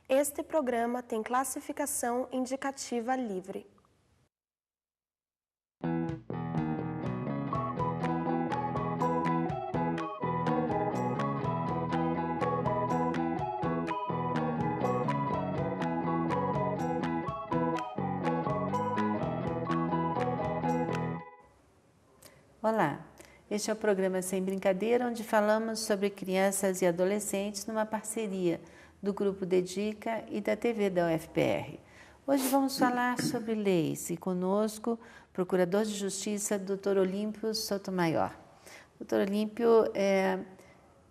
Este programa tem classificação indicativa livre. Olá, este é o programa Sem Brincadeira, onde falamos sobre crianças e adolescentes numa parceria do Grupo Dedica e da TV da UFPR. Hoje vamos falar sobre leis e conosco, Procurador de Justiça, Dr. Olímpio Sotomayor. Dr. Olímpio,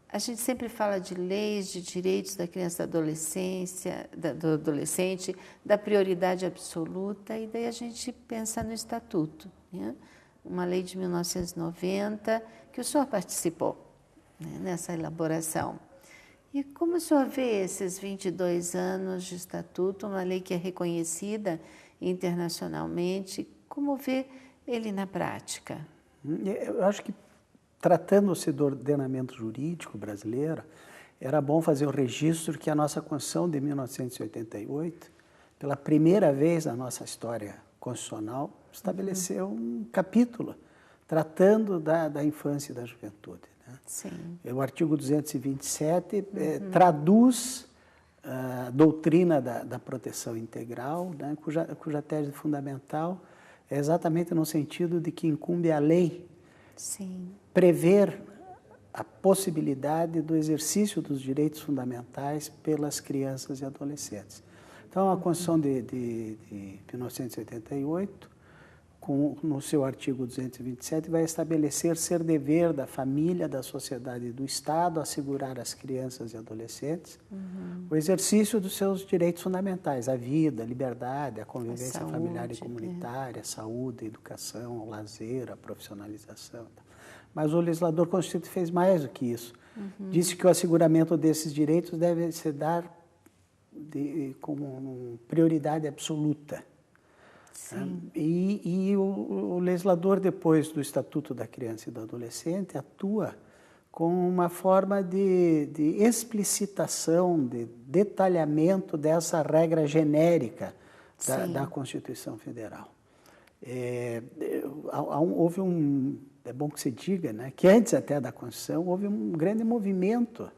a gente sempre fala de leis, de direitos da criança e da adolescência, do adolescente, da prioridade absoluta, e daí a gente pensa no Estatuto, né? Uma lei de 1990, que o senhor participou, né, nessa elaboração. E como o senhor vê esses 22 anos de Estatuto, uma lei que é reconhecida internacionalmente, como vê ele na prática? Eu acho que, tratando-se do ordenamento jurídico brasileiro, era bom fazer o registro que a nossa Constituição de 1988, pela primeira vez na nossa história constitucional, estabeleceu um capítulo tratando da infância e da juventude, né? Sim. O artigo 227 traduz a doutrina da proteção integral, né, cuja tese fundamental é exatamente no sentido de que incumbe à lei prever a possibilidade do exercício dos direitos fundamentais pelas crianças e adolescentes. Então, a Constituição de 1988, no seu artigo 227, vai estabelecer ser dever da família, da sociedade e do Estado assegurar às crianças e adolescentes o exercício dos seus direitos fundamentais, a vida, a liberdade, a convivência familiar e comunitária, a saúde, a educação, o lazer, a profissionalização. Mas o legislador constituinte fez mais do que isso. Disse que o asseguramento desses direitos deve se dar como prioridade absoluta. E o legislador, depois do Estatuto da Criança e do Adolescente, atua com uma forma de explicitação, de detalhamento dessa regra genérica da Constituição Federal. Houve é bom que se diga, né, que antes até da Constituição houve um grande movimento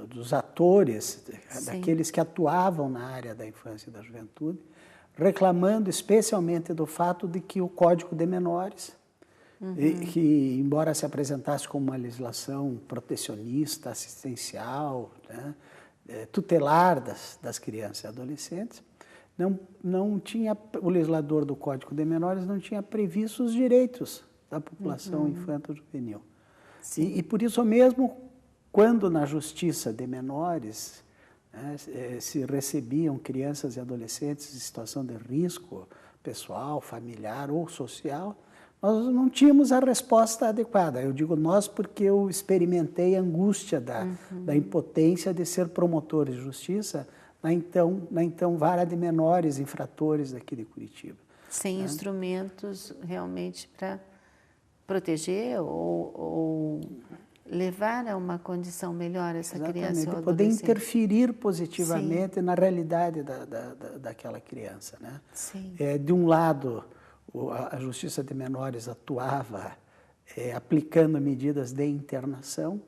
dos atores, daqueles que atuavam na área da infância e da juventude, reclamando especialmente do fato de que o Código de Menores, que embora se apresentasse como uma legislação protecionista, assistencial, né, tutelar das crianças e adolescentes, não tinha, o legislador do Código de Menores não tinha previsto os direitos da população infanto-juvenil. E por isso mesmo, quando na Justiça de Menores, né, se recebiam crianças e adolescentes em situação de risco pessoal, familiar ou social, nós não tínhamos a resposta adequada. Eu digo nós porque eu experimentei a angústia da impotência de ser promotor de justiça na então vara de menores infratores daqui de Curitiba. Sem instrumentos realmente para proteger ou levar a uma condição melhor essa criança ou adolescente. Poder interferir positivamente na realidade daquela criança, né? De um lado, a Justiça de Menores atuava aplicando medidas de internação,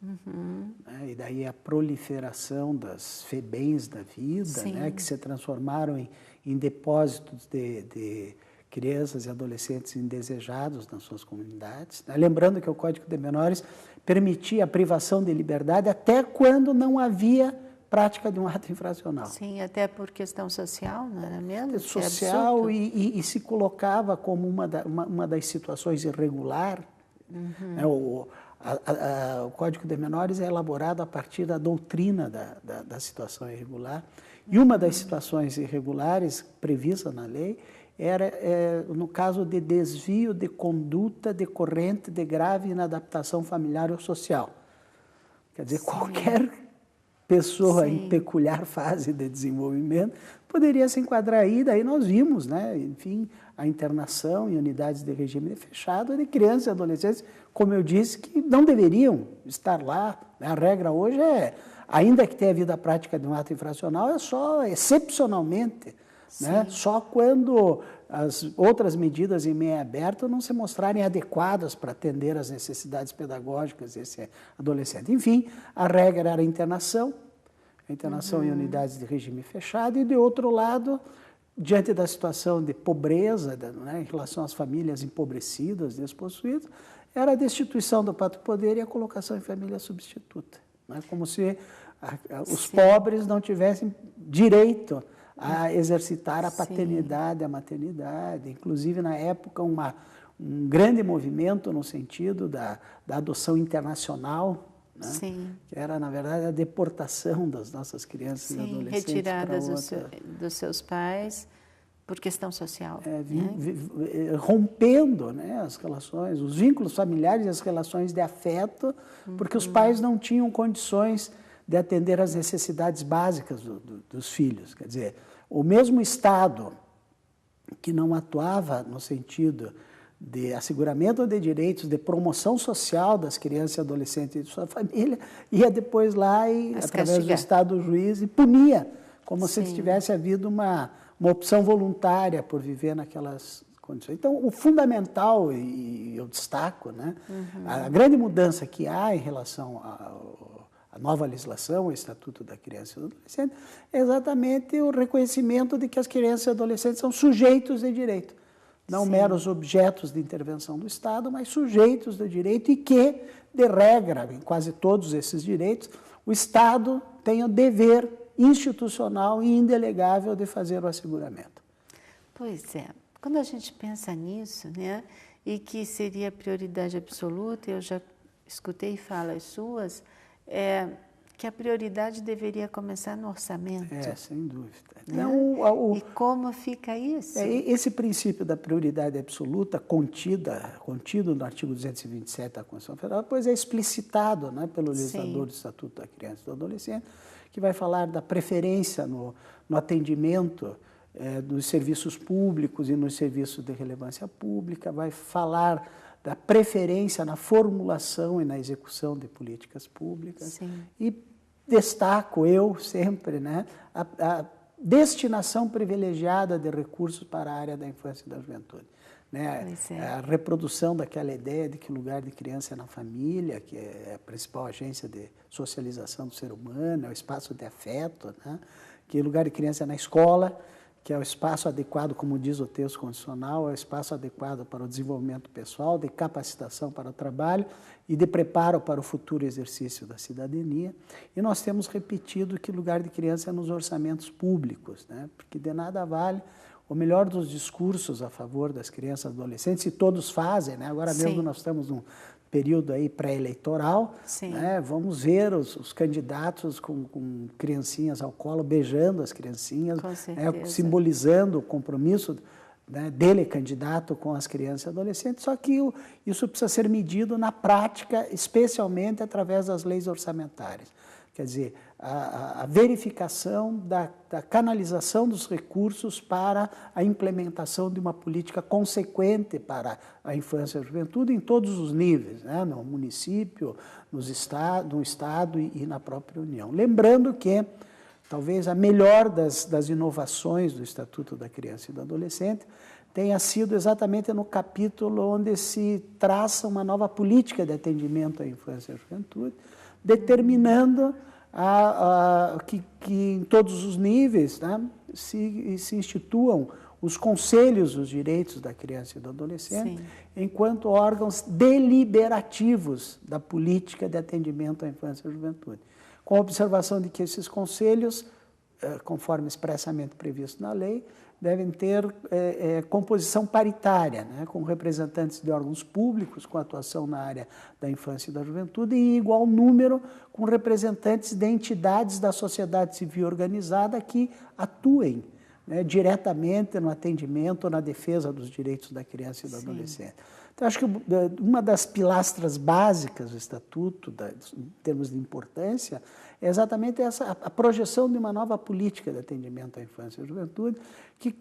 né? E daí a proliferação das FEBEMs da vida, né? Que se transformaram em depósitos de crianças e adolescentes indesejados nas suas comunidades, né? Lembrando que o Código de Menores permitia a privação de liberdade até quando não havia prática de um ato infracional. Sim, até por questão social, não era mesmo? Social e se colocava como uma das situações irregular. Né? O Código de Menores é elaborado a partir da doutrina da situação irregular. E uma das situações irregulares prevista na lei era no caso de desvio de conduta decorrente de grave inadaptação familiar ou social. Quer dizer, qualquer pessoa em peculiar fase de desenvolvimento poderia se enquadrar aí. Daí nós vimos, né, enfim, a internação em unidades de regime fechado de crianças e adolescentes, como eu disse, que não deveriam estar lá. A regra hoje é, ainda que tenha havido a prática de um ato infracional, é só excepcionalmente, né? Só quando as outras medidas em meio aberto não se mostrarem adequadas para atender às necessidades pedagógicas desse adolescente. Enfim, a regra era a internação em unidades de regime fechado, e, de outro lado, diante da situação de pobreza, né, em relação às famílias empobrecidas, despossuídas, era a destituição do pátrio poder e a colocação em família substituta. Né, como se os pobres não tivessem direito a exercitar a paternidade, a maternidade. Inclusive, na época, um grande movimento no sentido da adoção internacional, né? Que era, na verdade, a deportação das nossas crianças e adolescentes. Retiradas dos seus pais por questão social. Rompendo, né, as relações, os vínculos familiares e as relações de afeto, porque os pais não tinham condições de atender às necessidades básicas dos filhos. Quer dizer, o mesmo Estado que não atuava no sentido de asseguramento de direitos, de promoção social das crianças e adolescentes e de sua família, ia depois lá e, através do Estado juiz, e punia, como se tivesse havido uma opção voluntária por viver naquelas condições. Então, o fundamental, e eu destaco, né, a grande mudança que há em relação à nova legislação, o Estatuto da Criança e do Adolescente, é exatamente o reconhecimento de que as crianças e adolescentes são sujeitos de direito. Não meros objetos de intervenção do Estado, mas sujeitos do direito, e que, de regra, em quase todos esses direitos, o Estado tem o dever institucional e indelegável de fazer o asseguramento. Pois é. Quando a gente pensa nisso, né, e que seria prioridade absoluta, eu já escutei falas suas, que a prioridade deveria começar no orçamento. Sem dúvida. Né? Então, e como fica isso? Esse princípio da prioridade absoluta, contido no artigo 227 da Constituição Federal, depois é explicitado, né, pelo legislador do Estatuto da Criança e do Adolescente, que vai falar da preferência no atendimento dos serviços públicos e nos serviços de relevância pública, vai falar da preferência na formulação e na execução de políticas públicas. E destaco eu sempre, né, a destinação privilegiada de recursos para a área da infância e da juventude. Né? A reprodução daquela ideia de que o lugar de criança é na família, que é a principal agência de socialização do ser humano, é o espaço de afeto, né? Que o lugar de criança é na escola, que é o espaço adequado, como diz o texto constitucional, é o espaço adequado para o desenvolvimento pessoal, de capacitação para o trabalho e de preparo para o futuro exercício da cidadania. E nós temos repetido que o lugar de criança é nos orçamentos públicos, né? Porque de nada vale o melhor dos discursos a favor das crianças e adolescentes, e todos fazem, né? Agora mesmo nós estamos num período aí pré-eleitoral, né? Vamos ver os candidatos com criancinhas ao colo, beijando as criancinhas, né? Simbolizando o compromisso, né, dele, candidato, com as crianças e adolescentes. Só que isso precisa ser medido na prática, especialmente através das leis orçamentárias. Quer dizer, a verificação da canalização dos recursos para a implementação de uma política consequente para a infância e a juventude em todos os níveis, né? No município, no Estado e na própria União. Lembrando que talvez a melhor das inovações do Estatuto da Criança e do Adolescente tenha sido exatamente no capítulo onde se traça uma nova política de atendimento à infância e à juventude, determinando que em todos os níveis, né, se instituam os conselhos dos direitos da criança e do adolescente, enquanto órgãos deliberativos da política de atendimento à infância e à juventude, com a observação de que esses conselhos, conforme expressamente previsto na lei, devem ter composição paritária, né, com representantes de órgãos públicos com atuação na área da infância e da juventude, e em igual número com representantes de entidades da sociedade civil organizada que atuem, né, diretamente no atendimento ou na defesa dos direitos da criança e do adolescente. Então, acho que uma das pilastras básicas do Estatuto, em termos de importância, é exatamente a projeção de uma nova política de atendimento à infância e à juventude, que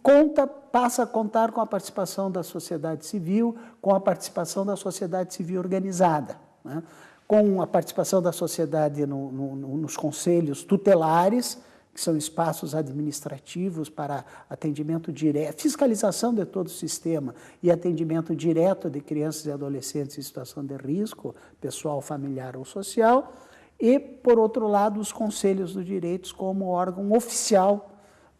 passa a contar com a participação da sociedade civil, com a participação da sociedade civil organizada, né? Com a participação da sociedade nos conselhos tutelares, que são espaços administrativos para atendimento direto, fiscalização de todo o sistema e atendimento direto de crianças e adolescentes em situação de risco, pessoal, familiar ou social, e, por outro lado, os conselhos dos direitos como órgão oficial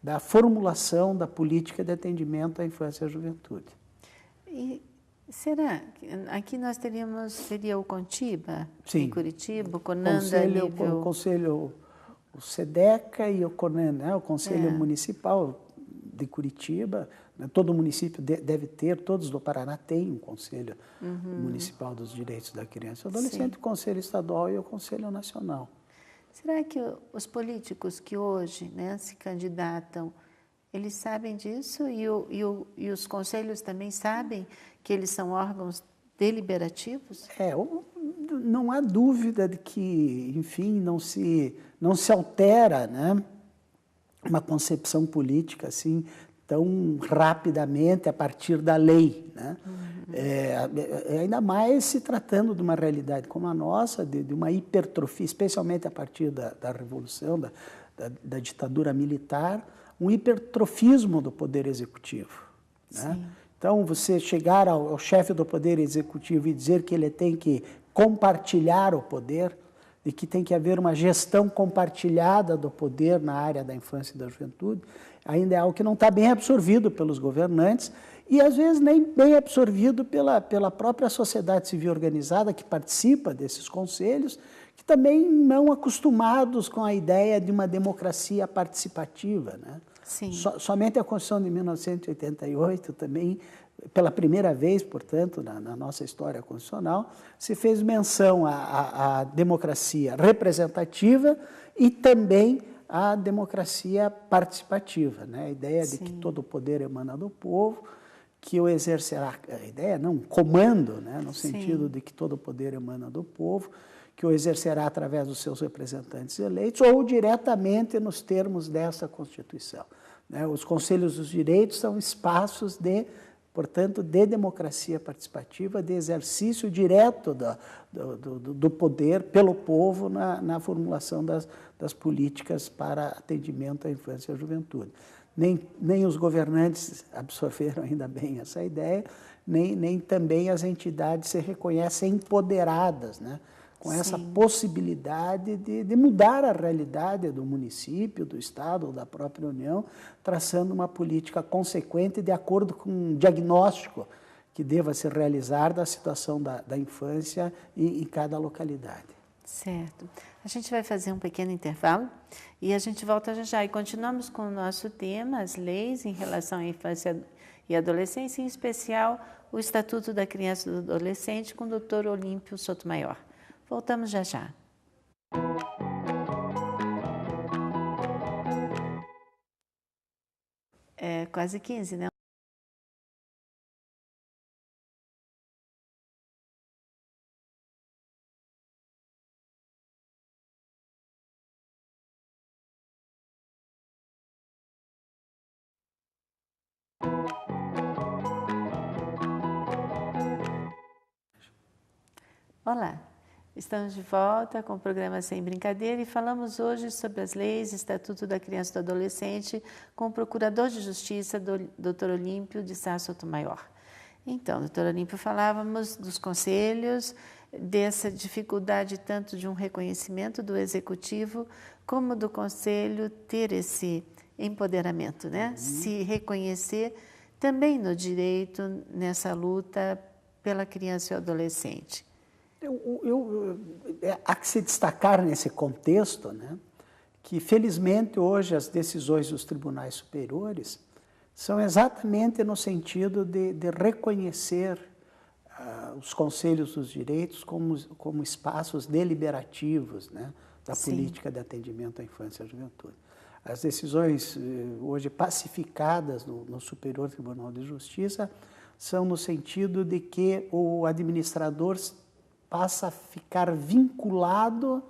da formulação da política de atendimento à infância e à juventude. E será que aqui nós seria o CONTIBA, sim, em Curitiba, o CONANDA, o conselho, o SEDECA e o CONAN, né? O Conselho Municipal de Curitiba, né? Todo município deve ter, todos do Paraná têm um Conselho Municipal dos Direitos da Criança e do Adolescente, o Conselho Estadual e o Conselho Nacional. Será que os políticos que hoje, né, se candidatam, eles sabem disso e os conselhos também sabem que eles são órgãos deliberativos? Não há dúvida de que, enfim, não se altera, né, uma concepção política assim tão rapidamente a partir da lei, né? Ainda mais se tratando de uma realidade como a nossa, de uma hipertrofia, especialmente a partir da Revolução, da ditadura militar, um hipertrofismo do Poder Executivo, né? Então, você chegar ao chefe do Poder Executivo e dizer que ele tem que compartilhar o poder, e que tem que haver uma gestão compartilhada do poder na área da infância e da juventude, ainda é algo que não está bem absorvido pelos governantes e, às vezes, nem bem absorvido pela própria sociedade civil organizada que participa desses conselhos, que também não acostumados com a ideia de uma democracia participativa, né? Sim. Somente a Constituição de 1988 também, pela primeira vez, portanto, na nossa história constitucional, se fez menção à democracia representativa e também à democracia participativa, né? A ideia de que todo o poder emana do povo, que o exercerá, a ideia não, comando, né? No sentido de que todo o poder emana do povo, que o exercerá através dos seus representantes eleitos ou diretamente nos termos dessa Constituição, né? Os conselhos dos direitos são espaços portanto, de democracia participativa, de exercício direto do poder pelo povo na formulação das políticas para atendimento à infância e à juventude. Nem os governantes absorveram ainda bem essa ideia, nem também as entidades se reconhecem empoderadas, né, com essa possibilidade de mudar a realidade do município, do Estado ou da própria União, traçando uma política consequente de acordo com um diagnóstico que deva se realizar da situação da infância em cada localidade. Certo. A gente vai fazer um pequeno intervalo e a gente volta já já. E continuamos com o nosso tema, as leis em relação à infância e adolescência, em especial o Estatuto da Criança e do Adolescente, com o Dr. Olímpio Sotomayor. Voltamos já já. É quase 15, né? Olá, estamos de volta com o programa Sem Brincadeira e falamos hoje sobre as leis, Estatuto da Criança e do Adolescente, com o Procurador de Justiça, Dr. Olímpio de Sá Sotomayor. Então, doutor Olímpio, falávamos dos conselhos, dessa dificuldade tanto de um reconhecimento do Executivo, como do Conselho ter esse empoderamento, né? Se reconhecer também no direito, nessa luta pela criança e o adolescente. Há que se destacar nesse contexto, né, que felizmente hoje as decisões dos tribunais superiores são exatamente no sentido de reconhecer os conselhos dos direitos como espaços deliberativos, né, da política de atendimento à infância e à juventude. As decisões hoje pacificadas no Superior Tribunal de Justiça são no sentido de que o administrador passa a ficar vinculado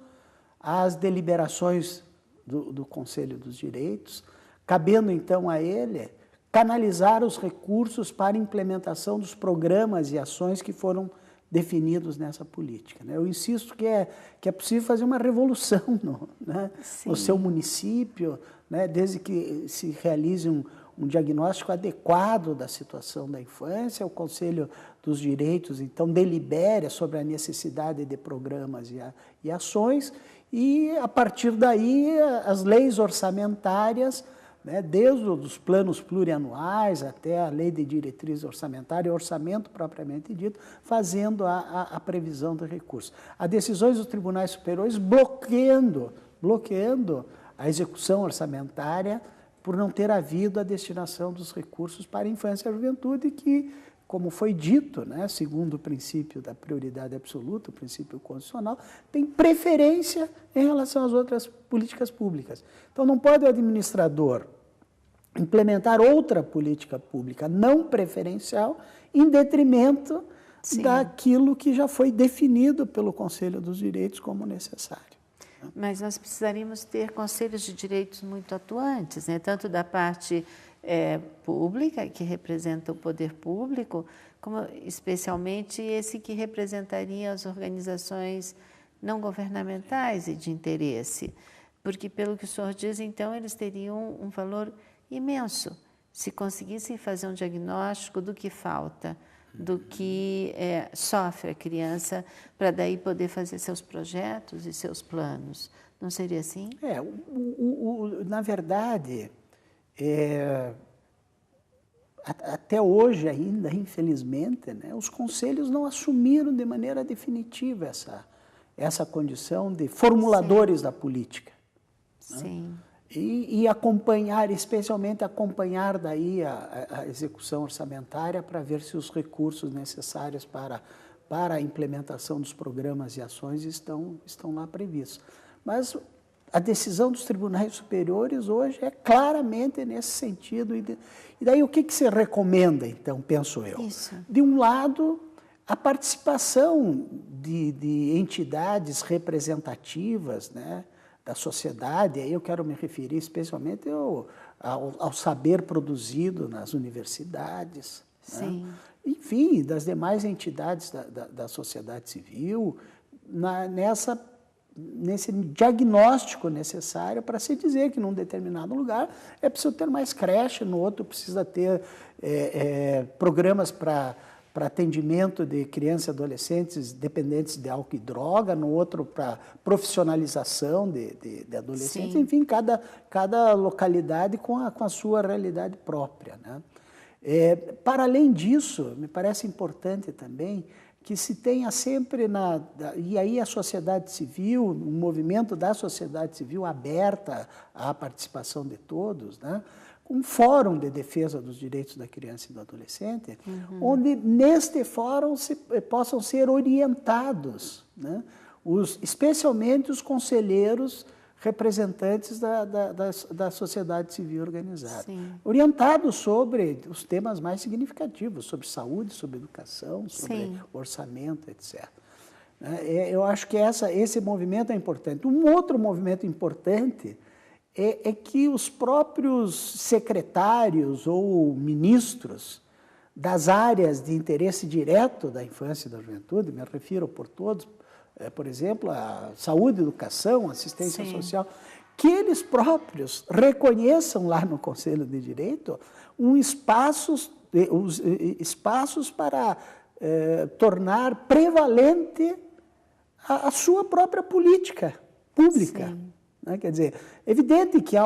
às deliberações do Conselho dos Direitos, cabendo então a ele canalizar os recursos para a implementação dos programas e ações que foram definidos nessa política. Eu insisto que é possível fazer uma revolução no seu município, desde que se realize um diagnóstico adequado da situação da infância, o Conselho dos Direitos, então, delibere sobre a necessidade de programas e ações, e, a partir daí, as leis orçamentárias, desde os planos plurianuais até a lei de diretriz orçamentária, o orçamento propriamente dito, fazendo a previsão de recursos. Há decisões dos tribunais superiores bloqueando a execução orçamentária por não ter havido a destinação dos recursos para a infância e a juventude, que, como foi dito, segundo o princípio da prioridade absoluta, o princípio constitucional, tem preferência em relação às outras políticas públicas. Então, não pode o administrador implementar outra política pública não preferencial em detrimento daquilo que já foi definido pelo Conselho dos Direitos como necessário. Mas nós precisaríamos ter conselhos de direitos muito atuantes, tanto da parte pública, que representa o poder público, como especialmente esse que representaria as organizações não governamentais e de interesse. Porque, pelo que o senhor diz, então, eles teriam um valor imenso se conseguissem fazer um diagnóstico do que falta, do que sofre a criança, para daí poder fazer seus projetos e seus planos. Não seria assim? Na verdade, até hoje ainda, infelizmente, os conselhos não assumiram de maneira definitiva essa condição de formuladores da política. Sim. E acompanhar, especialmente acompanhar daí a execução orçamentária para ver se os recursos necessários para a implementação dos programas e ações estão lá previstos. Mas a decisão dos tribunais superiores hoje é claramente nesse sentido. E daí o que se recomenda, então, penso eu? Isso. De um lado, a participação de entidades representativas, da sociedade, aí eu quero me referir especialmente ao saber produzido nas universidades, enfim, das demais entidades da sociedade civil, nesse diagnóstico necessário para se dizer que num determinado lugar é preciso ter mais creche, no outro precisa ter programas para atendimento de crianças e adolescentes dependentes de álcool e droga, no outro para profissionalização de adolescentes, enfim, cada localidade com a sua realidade própria. Para além disso, me parece importante também que se tenha sempre, e aí a sociedade civil, o movimento da sociedade civil aberta à participação de todos, um fórum de defesa dos direitos da criança e do adolescente, onde neste fórum possam ser orientados, especialmente os conselheiros representantes da sociedade civil organizada, orientados sobre os temas mais significativos, sobre saúde, sobre educação, sobre orçamento, etc. Eu acho que esse movimento é importante. Um outro movimento importante é que os próprios secretários ou ministros das áreas de interesse direto da infância e da juventude, me refiro por todos, por exemplo, a saúde, educação, assistência social, que eles próprios reconheçam lá no Conselho de Direito espaços para tornar prevalente a sua própria política pública. Quer dizer, é evidente que há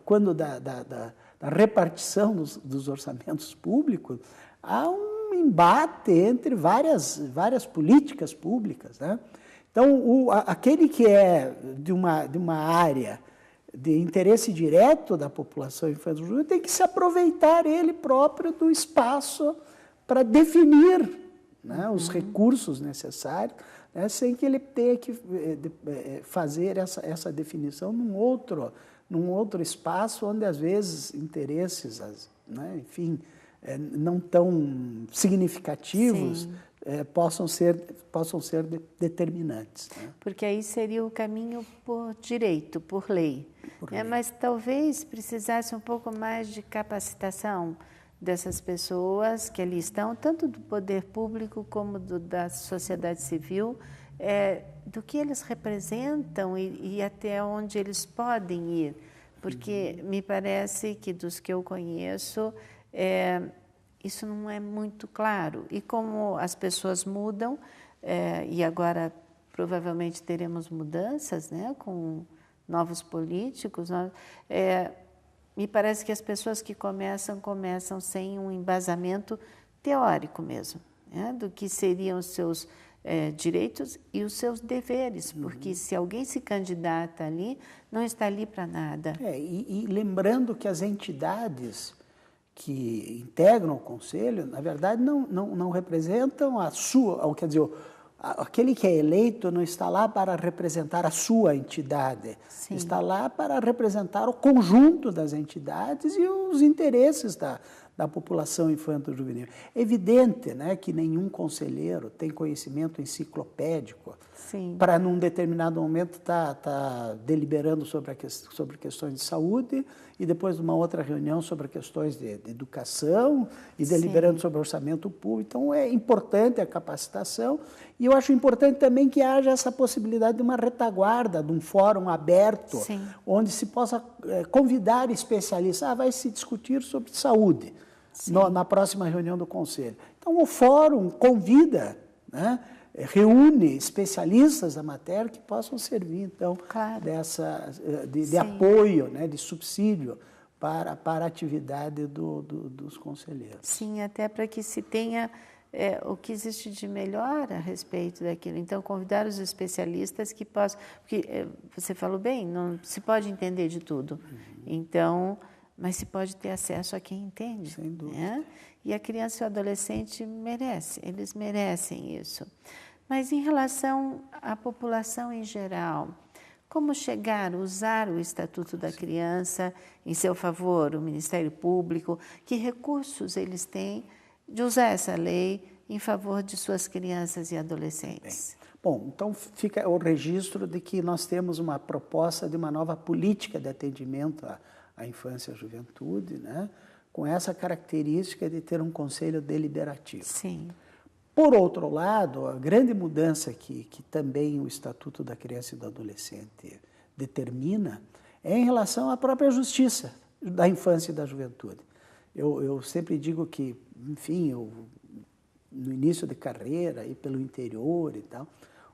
quando da repartição dos orçamentos públicos, há um embate entre várias políticas públicas. Então, aquele que é de uma área de interesse direto da população infantil juvenil tem que se aproveitar ele próprio do espaço para definir os recursos necessários, sem que ele tenha que fazer essa definição num outro espaço onde, às vezes, interesses, enfim, não tão significativos possam ser determinantes. Né? Porque aí seria o caminho por direito, por lei. Mas talvez precisasse um pouco mais de capacitação dessas pessoas que ali estão, tanto do poder público como da sociedade civil, do que eles representam e até onde eles podem ir. Porque me parece que dos que eu conheço, isso não é muito claro. E como as pessoas mudam, e agora provavelmente teremos mudanças, né, com novos políticos, me parece que as pessoas que começam sem um embasamento teórico mesmo, né, do que seriam os seus direitos e os seus deveres, porque se alguém se candidata ali, não está ali para nada. E lembrando que as entidades que integram o Conselho, na verdade, não representam a sua, quer dizer, aquele que é eleito não está lá para representar a sua entidade, Sim. Está lá para representar o conjunto das entidades e os interesses da população infanto-juvenil. É evidente, né, que nenhum conselheiro tem conhecimento enciclopédico para, num determinado momento, estar deliberando sobre questões de saúde e depois de uma outra reunião sobre questões de educação e deliberando sobre orçamento público. Então, é importante a capacitação e eu acho importante também que haja essa possibilidade de uma retaguarda, de um fórum aberto, onde se possa convidar especialistas. Vai se discutir sobre saúde na próxima reunião do Conselho. Então, o fórum convida, né, reúne especialistas da matéria que possam servir, então, de apoio, né, de subsídio para a atividade dos conselheiros. Sim, até para que se tenha o que existe de melhor a respeito daquilo. Então, convidar os especialistas que possam... Porque você falou bem, não se pode entender de tudo. Então, mas se pode ter acesso a quem entende. Sem dúvida. Né? E a criança e o adolescente eles merecem isso. Mas em relação à população em geral, como usar o Estatuto da Criança em seu favor, o Ministério Público, que recursos eles têm de usar essa lei em favor de suas crianças e adolescentes? Bom, então fica o registro de que nós temos uma proposta de uma nova política de atendimento à infância e à juventude, né, com essa característica de ter um conselho deliberativo. Sim. Por outro lado, a grande mudança que também o Estatuto da Criança e do Adolescente determina é em relação à própria justiça da infância e da juventude. Eu sempre digo que, enfim, no início de carreira, e pelo interior e tal,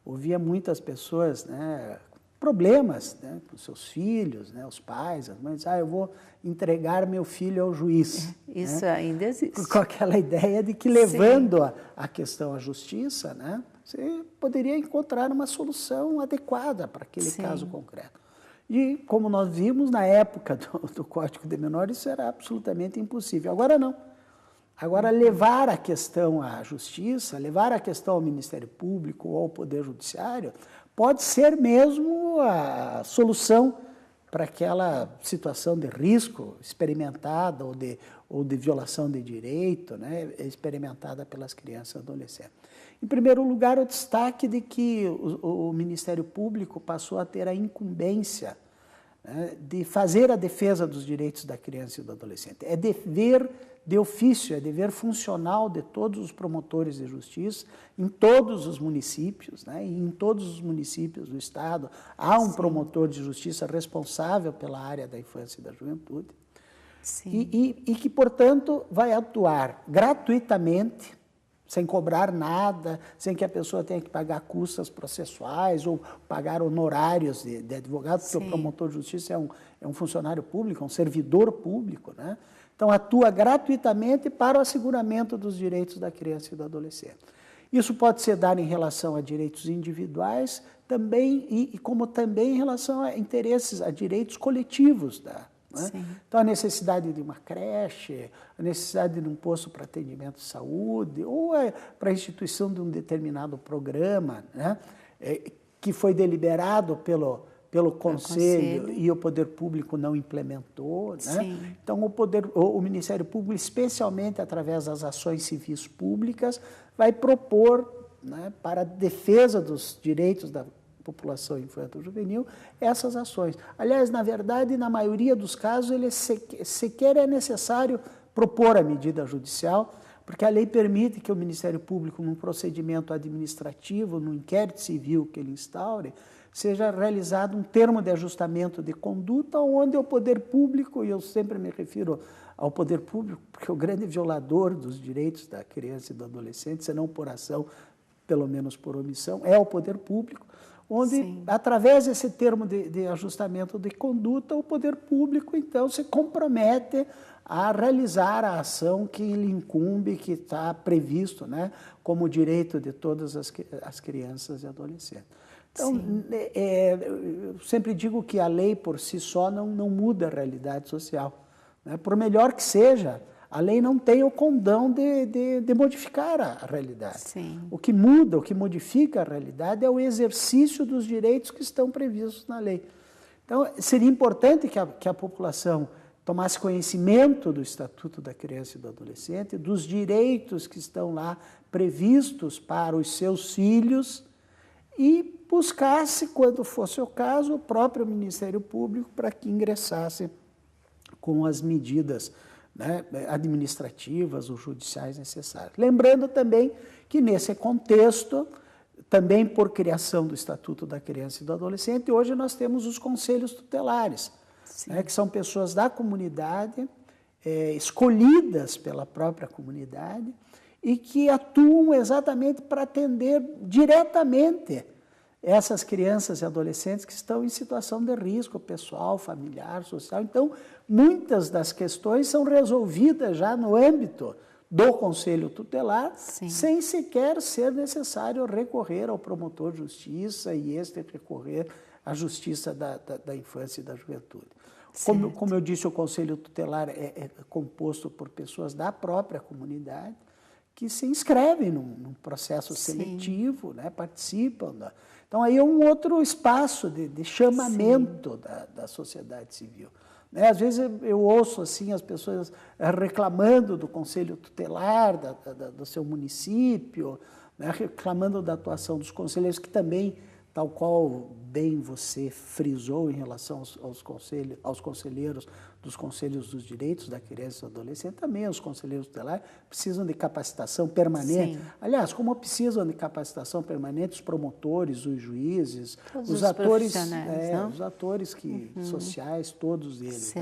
ouvia muitas pessoas, né, problemas, né, com seus filhos, né, os pais, as mães, eu vou entregar meu filho ao juiz. Isso, né? Ainda existe. Com aquela ideia de que, levando a questão à justiça, né, você poderia encontrar uma solução adequada para aquele caso concreto. E, como nós vimos, na época do Código de Menores, isso era absolutamente impossível. Agora não. Agora, levar a questão à justiça, levar a questão ao Ministério Público ou ao Poder Judiciário, pode ser mesmo a solução para aquela situação de risco experimentada ou de violação de direito, né, experimentada pelas crianças e adolescentes. Em primeiro lugar, o destaque de que o Ministério Público passou a ter a incumbência, né, de fazer a defesa dos direitos da criança e do adolescente. É dever de ofício, é dever funcional de todos os promotores de justiça, em todos os municípios, né, e em todos os municípios do Estado, há um promotor de justiça responsável pela área da infância e da juventude, e que, portanto, vai atuar gratuitamente, sem cobrar nada, sem que a pessoa tenha que pagar custas processuais ou pagar honorários de advogado, porque o promotor de justiça é um funcionário público, é um servidor público, né? Então, atua gratuitamente para o asseguramento dos direitos da criança e do adolescente. Isso pode ser dado em relação a direitos individuais também, e como também em relação a direitos coletivos né? Então, a necessidade de uma creche, a necessidade de um posto para atendimento de saúde, ou para a instituição de um determinado programa, né, que foi deliberado pelo Conselho e o Poder Público não implementou, né? Sim. Então, o Ministério Público, especialmente através das ações civis públicas, vai propor, né, para a defesa dos direitos da população infanto-juvenil essas ações. Aliás, na verdade, na maioria dos casos, sequer é necessário propor a medida judicial, porque a lei permite que o Ministério Público, num procedimento administrativo, num inquérito civil que ele instaure, seja realizado um termo de ajustamento de conduta, onde o poder público, e eu sempre me refiro ao poder público, porque o grande violador dos direitos da criança e do adolescente, se não por ação, pelo menos por omissão, é o poder público, onde, sim, através desse termo de ajustamento de conduta, o poder público, então, se compromete a realizar a ação que lhe incumbe, que está previsto, como direito de todas as crianças e adolescentes. Então, eu sempre digo que a lei por si só não muda a realidade social. Por melhor que seja, a lei não tem o condão de modificar a realidade. Sim. O que muda, o que modifica a realidade é o exercício dos direitos que estão previstos na lei. Então, seria importante que a população tomasse conhecimento do Estatuto da Criança e do Adolescente, dos direitos que estão lá previstos para os seus filhos e buscasse, quando fosse o caso, o próprio Ministério Público para que ingressasse com as medidas administrativas ou judiciais necessárias. Lembrando também que, nesse contexto, também por criação do Estatuto da Criança e do Adolescente, hoje nós temos os conselhos tutelares, que são pessoas da comunidade, escolhidas pela própria comunidade, e que atuam exatamente para atender diretamente essas crianças e adolescentes que estão em situação de risco pessoal, familiar, social. Então, muitas das questões são resolvidas já no âmbito do Conselho Tutelar, sim, sem sequer ser necessário recorrer ao promotor de justiça e este recorrer à Justiça da Infância e da Juventude. Como eu disse, o Conselho Tutelar é composto por pessoas da própria comunidade que se inscrevem num processo seletivo, participam Então, aí é um outro espaço de chamamento da sociedade civil. Às vezes eu ouço assim, as pessoas reclamando do Conselho Tutelar, do seu município, reclamando da atuação dos conselheiros, que também, tal qual bem você frisou em relação aos conselheiros dos Conselhos dos Direitos da Criança e do Adolescente, também os conselheiros tutelares precisam de capacitação permanente. Sim. Aliás, como precisam de capacitação permanente os promotores, os juízes, os atores, os atores sociais, todos eles.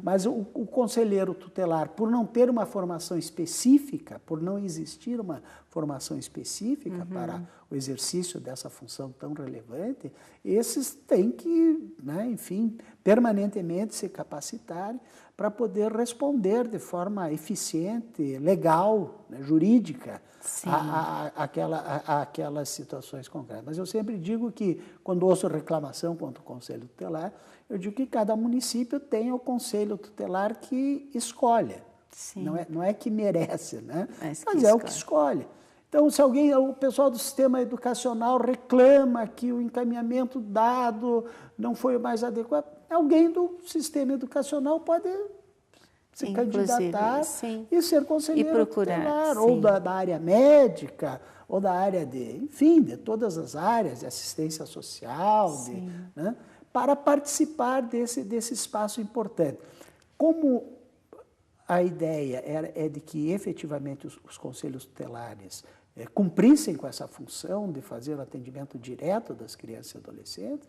Mas o conselheiro tutelar, por não ter uma formação específica, por não existir uma formação específica para o exercício dessa função tão relevante, esses têm que, enfim, permanentemente se capacitarem para poder responder de forma eficiente, legal, jurídica, àquelas situações concretas. Mas eu sempre digo que, quando ouço reclamação contra o Conselho Tutelar, eu digo que cada município tem o Conselho Tutelar que escolhe. Não é que merece, mas é o que escolhe. Então, se o pessoal do sistema educacional reclama que o encaminhamento dado não foi o mais adequado, alguém do sistema educacional pode se candidatar e ser conselheiro tutelar, ou da área médica, ou da área de todas as áreas, de assistência social, para participar desse espaço importante. Como a ideia é de que, efetivamente, os conselhos tutelares cumprissem com essa função de fazer o atendimento direto das crianças e adolescentes,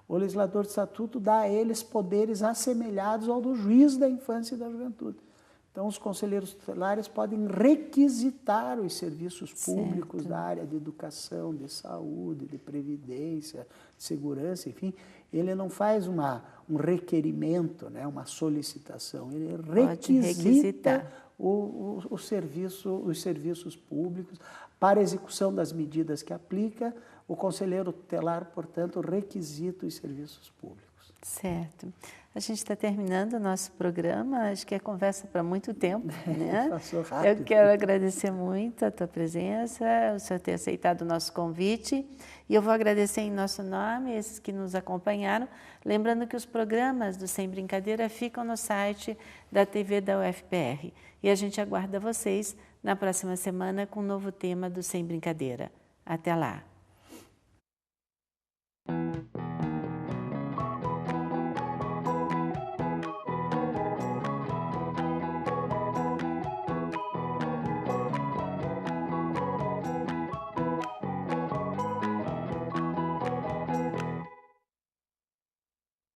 o legislador do Estatuto dá a eles poderes assemelhados ao do juiz da infância e da juventude. Então, os conselheiros tutelares podem requisitar os serviços públicos da área de educação, de saúde, de previdência, de segurança, enfim. Ele não faz um requerimento, uma solicitação, ele requisita os serviços públicos para a execução das medidas que aplica, O conselheiro tutelar, portanto, requisita os serviços públicos. Certo. A gente está terminando o nosso programa, acho que é conversa para muito tempo, né? Passou rápido. Eu quero agradecer muito a tua presença, o senhor ter aceitado o nosso convite, e eu vou agradecer em nosso nome esses que nos acompanharam, lembrando que os programas do Sem Brincadeira ficam no site da TV da UFPR, e a gente aguarda vocês na próxima semana com um novo tema do Sem Brincadeira. Até lá!